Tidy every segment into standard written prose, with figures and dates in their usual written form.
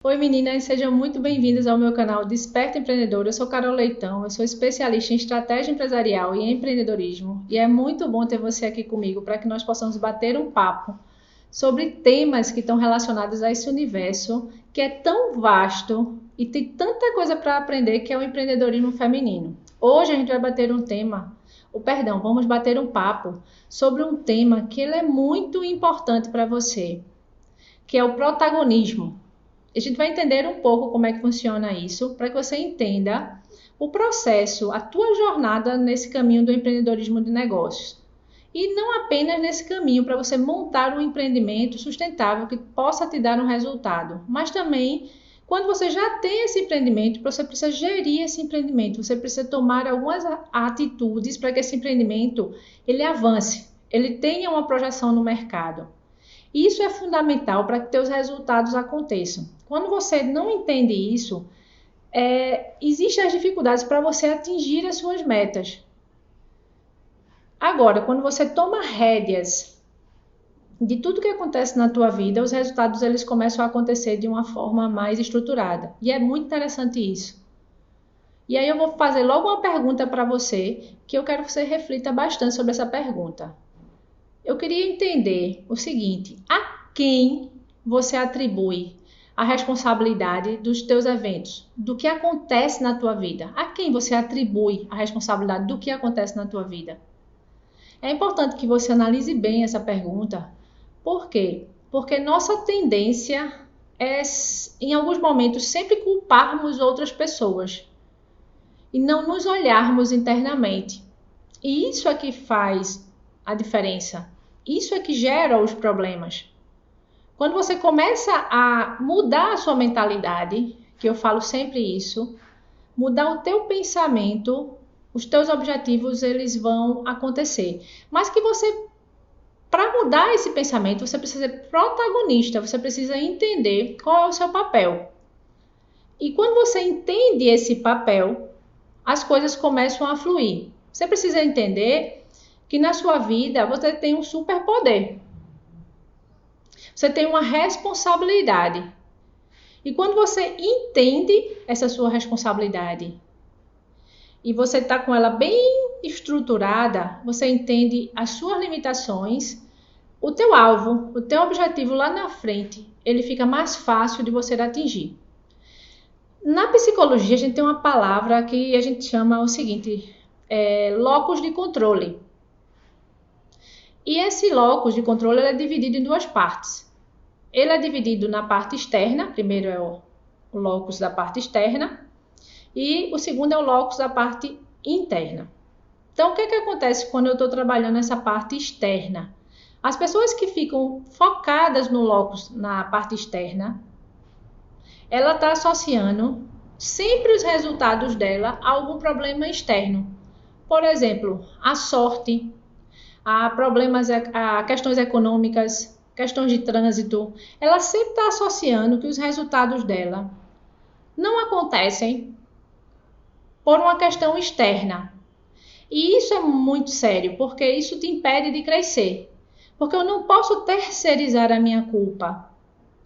Oi meninas, sejam muito bem-vindas ao meu canal Desperta Empreendedor. Eu sou Carol Leitão, eu sou especialista em estratégia empresarial e empreendedorismo e é muito bom ter você aqui comigo para que nós possamos bater um papo sobre temas que estão relacionados a esse universo que é tão vasto e tem tanta coisa para aprender, que é o empreendedorismo feminino. Hoje a gente vai bater vamos bater um papo sobre um tema que ele é muito importante para você, que é o protagonismo. A gente vai entender um pouco como é que funciona isso, para que você entenda o processo, a tua jornada nesse caminho do empreendedorismo de negócios. E não apenas nesse caminho para você montar um empreendimento sustentável que possa te dar um resultado, mas também quando você já tem esse empreendimento, você precisa gerir esse empreendimento, você precisa tomar algumas atitudes para que esse empreendimento ele avance, ele tenha uma projeção no mercado. Isso é fundamental para que teus resultados aconteçam. Quando você não entende isso, existem as dificuldades para você atingir as suas metas. Agora, quando você toma rédeas de tudo que acontece na tua vida, os resultados eles começam a acontecer de uma forma mais estruturada. E é muito interessante isso. E aí eu vou fazer logo uma pergunta para você, que eu quero que você reflita bastante sobre essa pergunta. Eu queria entender o seguinte: a quem você atribui a responsabilidade dos teus eventos, do que acontece na tua vida? A quem você atribui a responsabilidade do que acontece na tua vida? É importante que você analise bem essa pergunta. Por quê? Porque nossa tendência é, em alguns momentos, sempre culparmos outras pessoas e não nos olharmos internamente. E isso é que faz a diferença. Isso é que gera os problemas. Quando você começa a mudar a sua mentalidade, que eu falo sempre isso, mudar o teu pensamento, os teus objetivos eles vão acontecer. Mas que você, para mudar esse pensamento, você precisa ser protagonista, você precisa entender qual é o seu papel. E quando você entende esse papel, as coisas começam a fluir. Você precisa entender que na sua vida você tem um superpoder. Você tem uma responsabilidade. E quando você entende essa sua responsabilidade e você está com ela bem estruturada, você entende as suas limitações, o teu alvo, o teu objetivo lá na frente, ele fica mais fácil de você atingir. Na psicologia, a gente tem uma palavra que a gente chama o seguinte, locus de controle. E esse locus de controle é dividido em duas partes. Ele é dividido na parte externa, primeiro é o locus da parte externa, e o segundo é o locus da parte interna. Então, o que acontece quando eu estou trabalhando essa parte externa? As pessoas que ficam focadas no locus, na parte externa, ela está associando sempre os resultados dela a algum problema externo. Por exemplo, a sorte, a problemas, a questões econômicas, questões de trânsito, ela sempre está associando que os resultados dela não acontecem por uma questão externa. E isso é muito sério, porque isso te impede de crescer. Porque eu não posso terceirizar a minha culpa.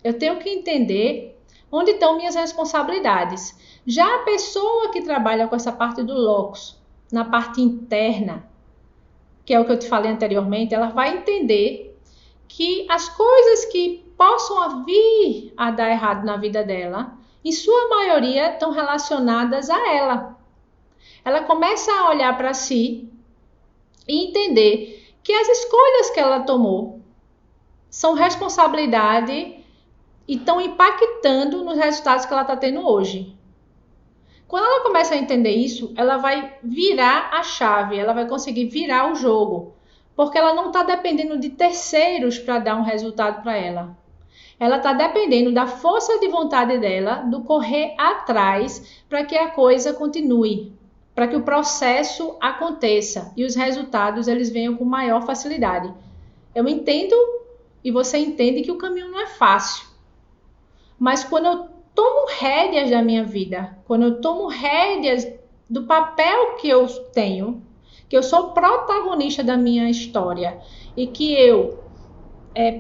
Eu tenho que entender onde estão minhas responsabilidades. Já a pessoa que trabalha com essa parte do locus, na parte interna, que é o que eu te falei anteriormente, ela vai entender que as coisas que possam vir a dar errado na vida dela, em sua maioria estão relacionadas a ela. Ela começa a olhar para si e entender que as escolhas que ela tomou são responsabilidade e estão impactando nos resultados que ela está tendo hoje. Quando ela começa a entender isso, ela vai virar a chave, ela vai conseguir virar o jogo. Porque ela não está dependendo de terceiros para dar um resultado para ela. Ela está dependendo da força de vontade dela, do correr atrás para que a coisa continue, para que o processo aconteça e os resultados eles venham com maior facilidade. Eu entendo e você entende que o caminho não é fácil. Mas quando eu tomo rédeas da minha vida, quando eu tomo rédeas do papel que eu tenho, que eu sou protagonista da minha história e que eu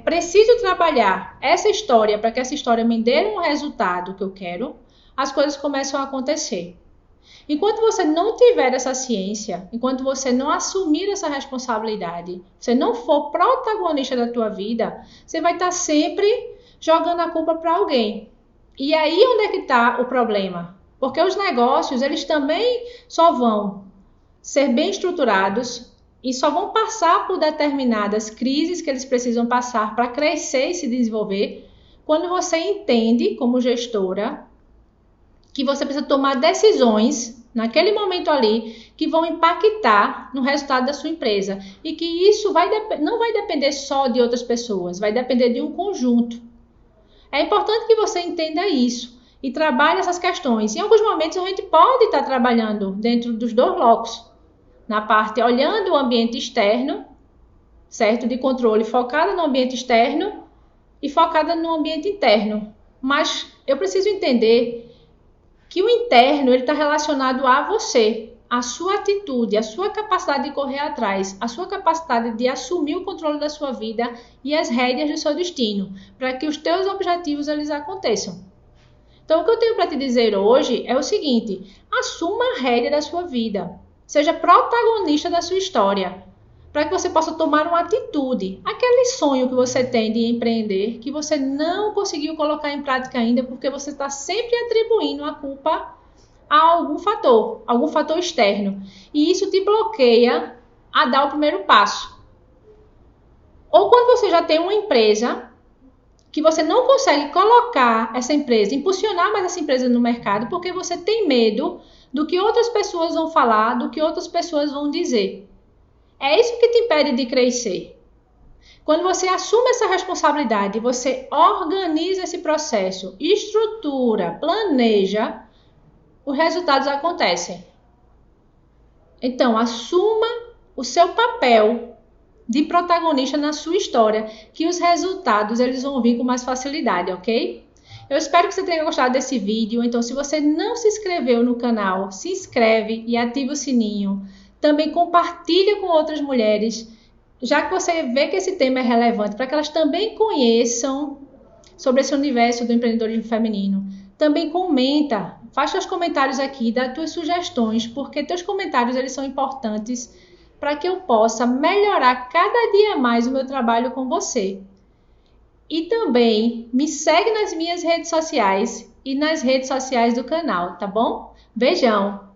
preciso trabalhar essa história para que essa história me dê um resultado que eu quero, as coisas começam a acontecer. Enquanto você não tiver essa ciência, enquanto você não assumir essa responsabilidade, você não for protagonista da tua vida, você vai estar sempre jogando a culpa para alguém. E aí onde é que está o problema? Porque os negócios, eles também só vão ser bem estruturados e só vão passar por determinadas crises que eles precisam passar para crescer e se desenvolver quando você entende, como gestora, que você precisa tomar decisões naquele momento ali que vão impactar no resultado da sua empresa e que isso não vai depender só de outras pessoas, vai depender de um conjunto. É importante que você entenda isso e trabalhe essas questões. Em alguns momentos a gente pode estar trabalhando dentro dos dois blocos, na parte olhando o ambiente externo, certo? De controle, focada no ambiente externo e focada no ambiente interno. Mas eu preciso entender que o interno está relacionado a você, a sua atitude, a sua capacidade de correr atrás, a sua capacidade de assumir o controle da sua vida e as rédeas do seu destino, para que os teus objetivos eles aconteçam. Então, o que eu tenho para te dizer hoje é o seguinte: assuma a rédea da sua vida, seja protagonista da sua história, para que você possa tomar uma atitude. Aquele sonho que você tem de empreender, que você não conseguiu colocar em prática ainda, porque você está sempre atribuindo a culpa a algum fator externo. E isso te bloqueia a dar o primeiro passo. Ou quando você já tem uma empresa, que você não consegue colocar essa empresa, impulsionar mais essa empresa no mercado, porque você tem medo do que outras pessoas vão falar, do que outras pessoas vão dizer. É isso que te impede de crescer. Quando você assume essa responsabilidade, você organiza esse processo, estrutura, planeja, os resultados acontecem. Então, assuma o seu papel de protagonista na sua história, que os resultados eles vão vir com mais facilidade, ok? Eu espero que você tenha gostado desse vídeo. Então, se você não se inscreveu no canal, se inscreve e ativa o sininho. Também compartilha com outras mulheres, já que você vê que esse tema é relevante, para que elas também conheçam sobre esse universo do empreendedorismo feminino. Também comenta, faz seus comentários aqui, dá tuas sugestões, porque teus comentários eles são importantes para que eu possa melhorar cada dia mais o meu trabalho com você. E também me segue nas minhas redes sociais e nas redes sociais do canal, tá bom? Beijão!